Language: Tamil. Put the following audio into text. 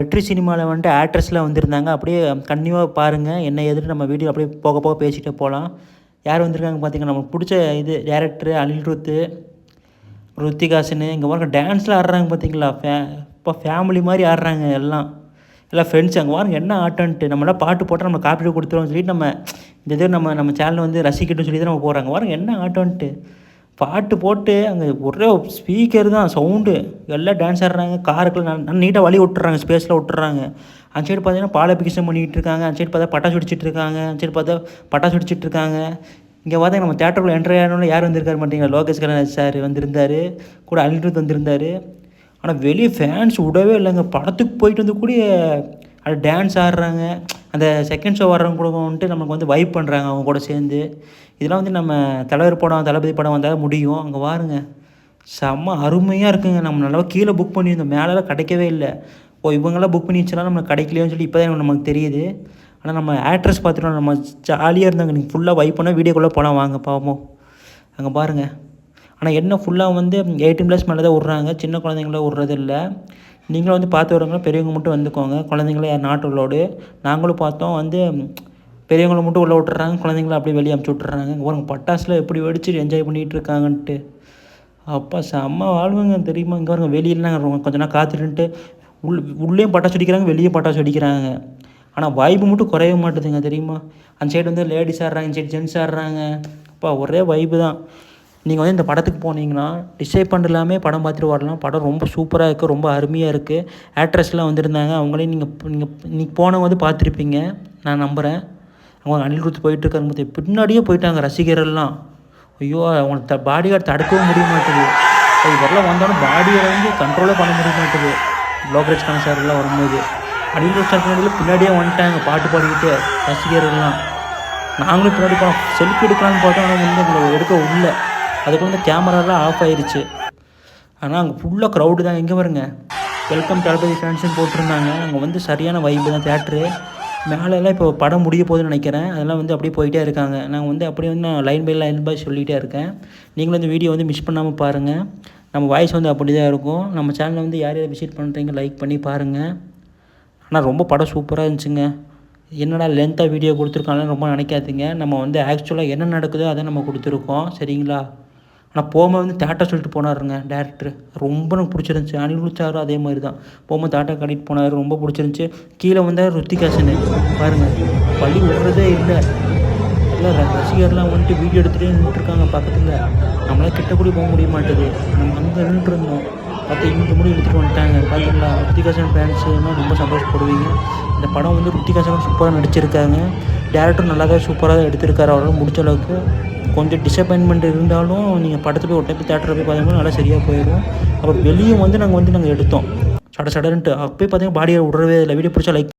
வெற்றி சினிமாவில் வந்துட்டு ஆக்ட்ரஸ்லாம் வந்திருந்தாங்க. அப்படியே கன்டினியூவாக பாருங்கள். என்ன ஏதுன்னு நம்ம வீடியோ அப்படியே போக போக பேசிகிட்டே போகலாம். யார் வந்திருக்காங்க பார்த்தீங்கன்னா, நமக்கு பிடிச்ச டேரக்டரு அனிருத்து, ருத்திகாசனு. இங்கே பாருங்க டான்ஸ்லாம் ஆடுறாங்க பார்த்தீங்களா? இப்போ ஃபேமிலி மாதிரி ஆடுறாங்க எல்லாம். எல்லாம் ஃப்ரெண்ட்ஸ். அங்கே பாருங்க என்ன ஆட்டன்ட்டு. நம்மளாம் பாட்டு போட்டால் நம்ம காப்பி கொடுத்துருவோம்னு சொல்லிட்டு நம்ம இந்த இது நம்ம சேனலை வந்து ரசிக்கட்டும்னு சொல்லி தான் நம்ம போகிறாங்க. பாருங்க என்ன ஆட்டன்ட்டு. பாட்டு போட்டு அங்கே ஒரே ஸ்பீக்கர் தான் சவுண்டு. எல்லாம் டான்ஸ் ஆடுறாங்க. காருக்குள்ள நீட்டாக வழி விட்டுறாங்க, ஸ்பேஸில் விட்டுறாங்க. அந்த சைடு பார்த்தீங்கன்னா பாலாபிஷேகம் பண்ணிகிட்டு இருக்காங்க. அந்த சைடு பார்த்தா பட்டாசு வெடிச்சிட்டு இருக்காங்க. அந்த சைடு பார்த்தா பட்டாசு வெடிச்சிட்டு இருக்காங்க. இங்கே பார்த்தா நம்ம தேட்டருக்குள்ள என்ட்ரி ஆகணும்னு யார் வந்திருக்காரு மாட்டீங்களா? லோகேஷ் கனகராஜ் சார் வந்திருந்தார், கூட அனிருத் வந்திருந்தார். ஆனால் வெளியே ஃபேன்ஸ் விடவே இல்லைங்க. படத்துக்கு போயிட்டு வந்து கூட அது டான்ஸ் ஆடுறாங்க. அந்த செகண்ட் ஷோ வர்றவங்க கூட வந்துட்டு நமக்கு வந்து வைப் பண்ணுறாங்க அவங்க கூட சேர்ந்து. இதெல்லாம் வந்து நம்ம தலைவர் படம், தளபதி படம் வந்தால் முடியும். அங்கே பாருங்க செம்ம அருமையாக இருக்குங்க. நம்ம நல்லா கீழே புக் பண்ணியிருந்தோம், மேலெலாம் கிடைக்கவே இல்லை. இவங்கெல்லாம் புக் பண்ணி வச்சுலாம் நம்மளுக்கு கிடைக்கலையோன்னு சொல்லி இப்போ தான் நமக்கு தெரியுது. ஆனால் நம்ம ஆக்ட்ரஸ் பார்த்துட்டோம், நம்ம ஜாலியாக இருந்தாங்க. நீங்கள் ஃபுல்லாக வைப் பண்ணால் வீடியோக்குள்ளே போகலாம் வாங்க பார்ப்போம். அங்கே பாருங்கள். ஆனால் என்ன ஃபுல்லாக வந்து 18+ மேலே தான் விட்றாங்க, சின்ன குழந்தைங்கள விட்றது இல்லை. நீங்களும் வந்து பார்த்து வரவங்க பெரியவங்க மட்டும் வந்துக்கோங்க. குழந்தைங்கள நாட் அலோடு. நாங்களும் பார்த்தோம் வந்து பெரியவங்களை மட்டும் உள்ளே விட்டுறாங்க, குழந்தைங்கள அப்படியே வெளியே அமுச்சு விட்டுறாங்க. பாருங்க பட்டாசுல எப்படி வெடிச்சு என்ஜாய் பண்ணிகிட்டு இருக்காங்கன்ட்டு. அப்பா செம்ம வாழ்வுங்க தெரியுமா? இங்கே பாருங்க வெளியிலாம் கொஞ்ச நேரம் காத்துட்டு உள்ளேயும் பட்டாசு வெடிக்கிறாங்க, வெளியே பட்டாசு வெடிக்கிறாங்க. ஆனால் வைப்பு மட்டும் குறைய மாட்டுதுங்க தெரியுமா? அந்த சைடு வந்து லேடிஸ் ஆடுறாங்க, இந்த சைடு ஜென்ஸ் ஆடுறாங்க. அப்பா ஒரே வைப்பு தான். நீங்கள் வந்து இந்த படத்துக்கு போனீங்கன்னா டிசப்பாயிண்ட் இல்லாமல் படம் பார்த்துட்டு வரலாம். படம் ரொம்ப சூப்பராக இருக்குது, ரொம்ப அருமையாக இருக்குது. ஆக்ட்ரஸ்லாம் வந்திருந்தாங்க. அவங்களையும் நீங்கள் போனவங்க வந்து பார்த்துருப்பீங்க நான் நம்புகிறேன். அவங்க அனிருத் போயிட்டுருக்காங்க பார்த்து பின்னாடியே போயிட்டாங்க ரசிகரெல்லாம். ஐயோ அவங்களுக்கு பாடி கார்டு தடுக்கவும் முடிய மாட்டேது. இதெல்லாம் வந்தாலும் பாடியை வந்து கண்ட்ரோலே பண்ண முடிய மாட்டேது. லோகராஜ் கண்ணன் சார்லாம் வரும்போது அனிருத் சார் பின்னாடியே வந்துட்டாங்க பாட்டு பாடிக்கிட்டு ரசிகர்கள்லாம். நாங்களும் பின்னாடி போனோம், செல்ஃபி எடுக்கலான்னு பார்த்தோம். ஆனால் வந்து எங்களை எடுக்க உள்ள அதுக்குள்ள இந்த கேமராலாம் ஆஃப் ஆயிடுச்சு. ஆனால் அங்கே ஃபுல்லாக க்ரௌடு தான். எங்கே வருங்க வெல்கம் தளபதி ஃபேன்ஸுன்னு போட்டிருந்தாங்க. அங்கே வந்து சரியான வைப்பு தான் தேட்ரு. மேலெல்லாம் இப்போ படம் முடிய போகுதுன்னு நினைக்கிறேன். அதெல்லாம் வந்து அப்படியே போயிட்டே இருக்காங்க. நான் வந்து அப்படியே வந்து நான் லைன் பை சொல்லிகிட்டே இருக்கேன். நீங்களும் இந்த வீடியோ வந்து மிஸ் பண்ணாமல் பாருங்கள். நம்ம வாய்ஸ் வந்து அப்படி தான் இருக்கும். நம்ம சேனலை வந்து யார் யார் விசிட் பண்ணுறீங்க லைக் பண்ணி பாருங்கள். ஆனால் ரொம்ப படம் சூப்பராக இருந்துச்சுங்க. என்னடா லென்த்தாக வீடியோ கொடுத்துருக்காங்கன்னு ரொம்ப நினைக்காதீங்க. நம்ம வந்து ஆக்சுவலாக என்ன நடக்குதோ அதை நம்ம கொடுத்துருக்கோம், சரிங்களா? ஆனால் போகும்போது வந்து தேட்டர் சொல்லிட்டு போனாருங்க டேரக்டர். ரொம்ப எனக்கு பிடிச்சிருந்துச்சி. அனிருத் சாரும் அதே மாதிரி தான் போகும்போது தேட்டர் கட்டிட்டு போனார். ரொம்ப பிடிச்சிருந்துச்சி. கீழே வந்தால் ருத்திகாசனு பாருங்கள், பள்ளி விடுறதே இல்லை. எல்லாம் ரசிகர்லாம் வந்துட்டு வீடியோ எடுத்துகிட்டே நின்றுட்டுருக்காங்க பக்கத்தில். நம்மளால் கிட்ட கூட போக முடிய மாட்டேது. நம்ம அங்கே நின்றுருந்தோம், பார்த்து இந்த முடி எடுத்துகிட்டு வந்துட்டாங்க. பார்த்தீங்களா? ருத்திகாசன் ஃபேன்ஸுன்னா ரொம்ப சந்தோஷப்படுவீங்க. இந்த படம் வந்து ருத்திகாசன் சூப்பராக நடிச்சிருக்காங்க. டேரக்டரும் நல்லா தான் சூப்பராக தான் எடுத்திருக்காரு. அவரால் முடிச்ச அளவுக்கு. கொஞ்சம் டிசப்பாயின்மெண்ட் இருந்தாலும் நீங்கள் படத்தில் போய் ஒரு டைம் தேட்டரில் போய் பார்த்தீங்கன்னா நல்லா சரியாக போயிடும். அப்புறம் வெளியே வந்து நாங்கள் எடுத்தோம் சடன்ட்டு. அப்போயே பார்த்தீங்கன்னா பாடியை விட்றவே இல்லை. வீடியோ பிடிச்சா லைக்